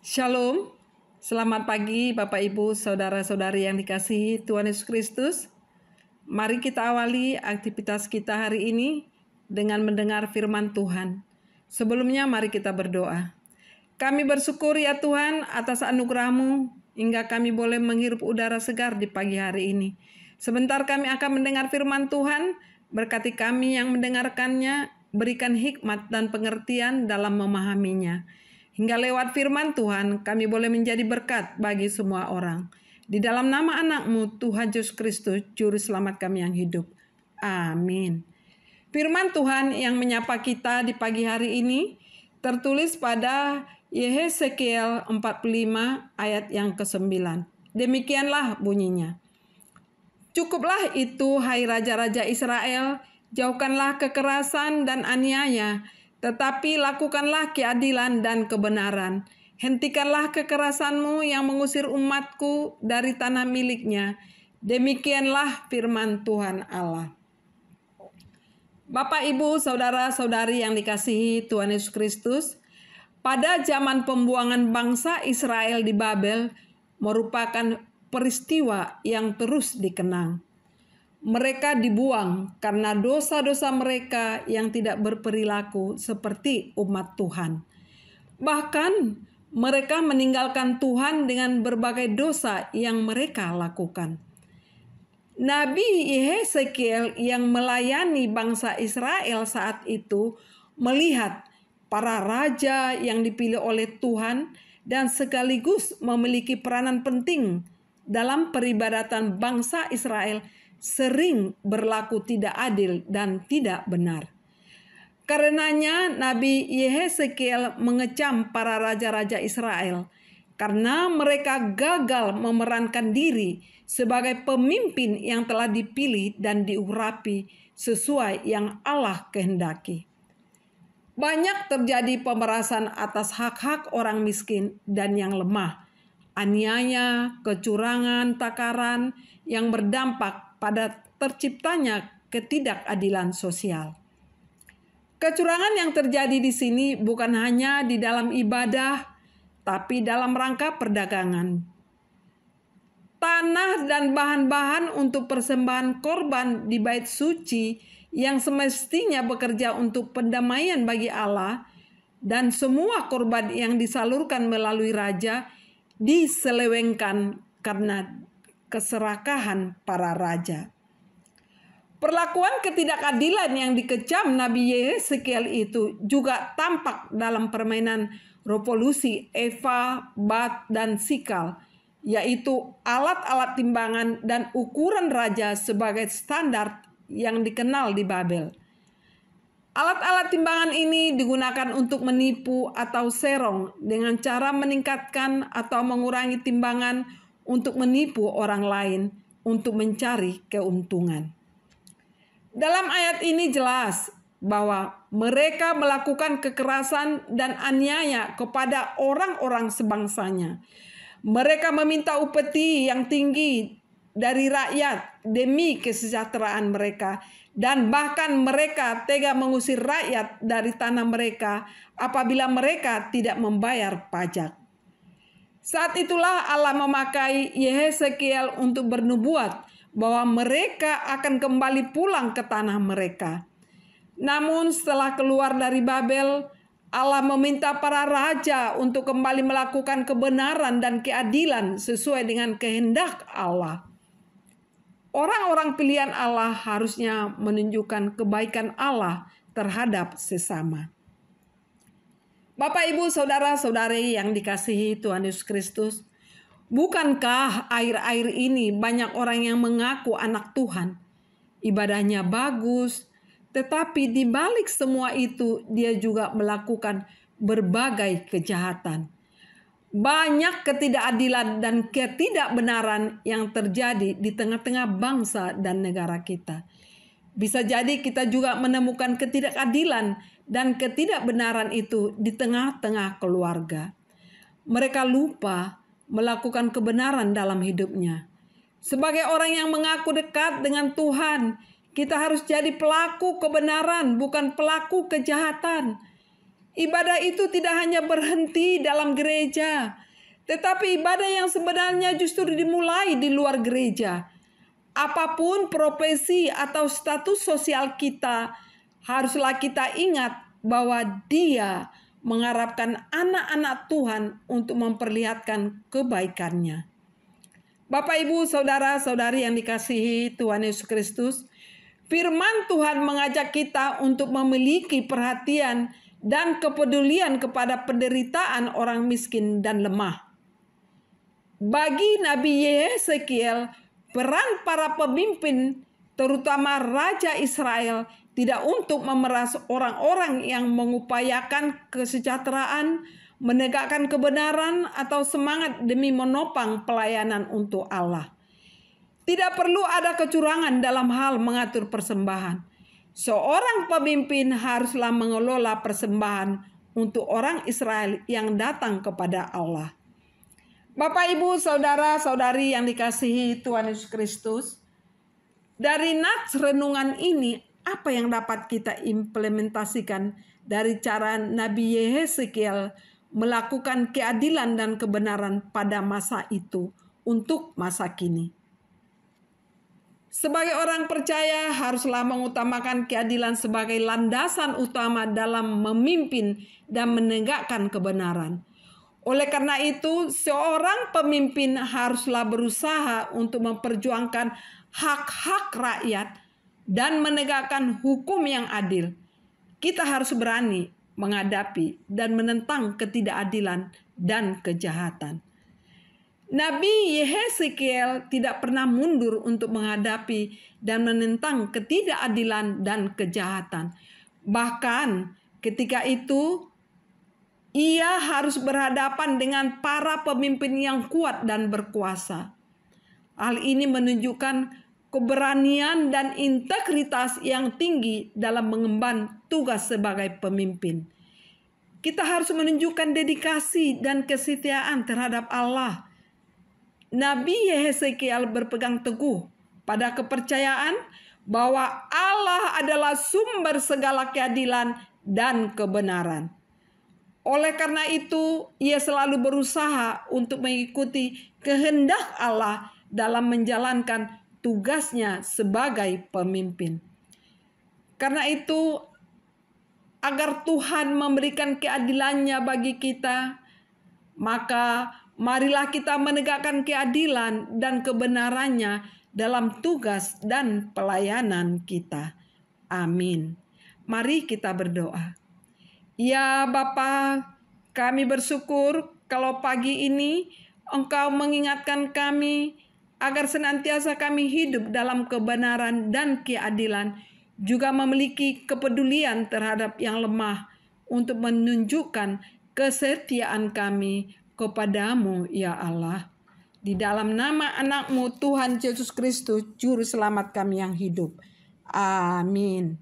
Shalom, selamat pagi Bapak Ibu Saudara-saudari yang dikasihi Tuhan Yesus Kristus. Mari kita awali aktivitas kita hari ini dengan mendengar firman Tuhan. Sebelumnya mari kita berdoa. Kami bersyukur ya Tuhan atas anugerah-Mu hingga kami boleh menghirup udara segar di pagi hari ini. Sebentar kami akan mendengar firman Tuhan, berkati kami yang mendengarkannya, berikan hikmat dan pengertian dalam memahaminya. Hingga lewat firman Tuhan kami boleh menjadi berkat bagi semua orang. Di dalam nama anak-Mu Tuhan Yesus Kristus, Juru Selamat kami yang hidup. Amin. Firman Tuhan yang menyapa kita di pagi hari ini tertulis pada Yehezkiel 45 ayat yang ke-9. Demikianlah bunyinya. Cukuplah itu hai raja-raja Israel, jauhkanlah kekerasan dan aniaya, tetapi lakukanlah keadilan dan kebenaran. Hentikanlah kekerasanmu yang mengusir umatku dari tanah miliknya. Demikianlah firman Tuhan Allah. Bapak, Ibu, Saudara-saudari yang dikasihi Tuhan Yesus Kristus, pada zaman pembuangan bangsa Israel di Babel merupakan peristiwa yang terus dikenang. Mereka dibuang karena dosa-dosa mereka yang tidak berperilaku seperti umat Tuhan. Bahkan mereka meninggalkan Tuhan dengan berbagai dosa yang mereka lakukan. Nabi Yehezkiel yang melayani bangsa Israel saat itu melihat para raja yang dipilih oleh Tuhan dan sekaligus memiliki peranan penting dalam peribadatan bangsa Israel sering berlaku tidak adil dan tidak benar. Karenanya Nabi Yehezkiel mengecam para raja-raja Israel karena mereka gagal memerankan diri sebagai pemimpin yang telah dipilih dan diurapi sesuai yang Allah kehendaki. Banyak terjadi pemerasan atas hak-hak orang miskin dan yang lemah, aniaya, kecurangan, takaran yang berdampak pada terciptanya ketidakadilan sosial. Kecurangan yang terjadi di sini bukan hanya di dalam ibadah, tapi dalam rangka perdagangan. Tanah dan bahan-bahan untuk persembahan korban di bait suci yang semestinya bekerja untuk pendamaian bagi Allah, dan semua korban yang disalurkan melalui raja diselewengkan karena keserakahan para raja. Perlakuan ketidakadilan yang dikecam Nabi Yehezkiel itu juga tampak dalam permainan revolusi Eva, Bat, dan Sikal, yaitu alat-alat timbangan dan ukuran raja sebagai standar yang dikenal di Babel. Alat-alat timbangan ini digunakan untuk menipu atau serong dengan cara meningkatkan atau mengurangi timbangan untuk menipu orang lain untuk mencari keuntungan. Dalam ayat ini jelas bahwa mereka melakukan kekerasan dan aniaya kepada orang-orang sebangsanya. Mereka meminta upeti yang tinggi dari rakyat demi kesejahteraan mereka, dan bahkan mereka tega mengusir rakyat dari tanah mereka apabila mereka tidak membayar pajak. Saat itulah Allah memakai Yehezkiel untuk bernubuat bahwa mereka akan kembali pulang ke tanah mereka. Namun setelah keluar dari Babel, Allah meminta para raja untuk kembali melakukan kebenaran dan keadilan sesuai dengan kehendak Allah. Orang-orang pilihan Allah harusnya menunjukkan kebaikan Allah terhadap sesama. Bapak, Ibu, Saudara-saudari yang dikasihi Tuhan Yesus Kristus, bukankah akhir-akhir ini banyak orang yang mengaku anak Tuhan? Ibadahnya bagus, tetapi di balik semua itu dia juga melakukan berbagai kejahatan. Banyak ketidakadilan dan ketidakbenaran yang terjadi di tengah-tengah bangsa dan negara kita. Bisa jadi kita juga menemukan ketidakadilan dan ketidakbenaran itu di tengah-tengah keluarga. Mereka lupa melakukan kebenaran dalam hidupnya. Sebagai orang yang mengaku dekat dengan Tuhan, kita harus jadi pelaku kebenaran, bukan pelaku kejahatan. Ibadah itu tidak hanya berhenti dalam gereja, tetapi ibadah yang sebenarnya justru dimulai di luar gereja. Apapun profesi atau status sosial kita, haruslah kita ingat bahwa Dia mengharapkan anak-anak Tuhan untuk memperlihatkan kebaikannya. Bapak, Ibu, saudara-saudari yang dikasihi Tuhan Yesus Kristus, firman Tuhan mengajak kita untuk memiliki perhatian dan kepedulian kepada penderitaan orang miskin dan lemah. Bagi Nabi Yesekiel, peran para pemimpin, terutama Raja Israel, tidak untuk memeras orang-orang yang mengupayakan kesejahteraan, menegakkan kebenaran, atau semangat demi menopang pelayanan untuk Allah. Tidak perlu ada kecurangan dalam hal mengatur persembahan. Seorang pemimpin haruslah mengelola persembahan untuk orang Israel yang datang kepada Allah. Bapak, Ibu, saudara-saudari yang dikasihi Tuhan Yesus Kristus, dari nats renungan ini, apa yang dapat kita implementasikan dari cara Nabi Yesekiel melakukan keadilan dan kebenaran pada masa itu untuk masa kini? Sebagai orang percaya, haruslah mengutamakan keadilan sebagai landasan utama dalam memimpin dan menegakkan kebenaran. Oleh karena itu, seorang pemimpin haruslah berusaha untuk memperjuangkan hak-hak rakyat dan menegakkan hukum yang adil. Kita harus berani menghadapi dan menentang ketidakadilan dan kejahatan. Nabi Yesekiel tidak pernah mundur untuk menghadapi dan menentang ketidakadilan dan kejahatan. Bahkan ketika itu, ia harus berhadapan dengan para pemimpin yang kuat dan berkuasa. Hal ini menunjukkan keberanian dan integritas yang tinggi dalam mengemban tugas sebagai pemimpin. Kita harus menunjukkan dedikasi dan kesetiaan terhadap Allah. Nabi Yesekiel berpegang teguh pada kepercayaan bahwa Allah adalah sumber segala keadilan dan kebenaran. Oleh karena itu, ia selalu berusaha untuk mengikuti kehendak Allah dalam menjalankan tugasnya sebagai pemimpin. Karena itu, agar Tuhan memberikan keadilannya bagi kita, maka marilah kita menegakkan keadilan dan kebenarannya dalam tugas dan pelayanan kita. Amin. Mari kita berdoa. Ya Bapa, kami bersyukur kalau pagi ini Engkau mengingatkan kami agar senantiasa kami hidup dalam kebenaran dan keadilan, juga memiliki kepedulian terhadap yang lemah untuk menunjukkan kesetiaan kami kepadamu, ya Allah. Di dalam nama anak-Mu Tuhan Yesus Kristus, Juru Selamat kami yang hidup. Amin.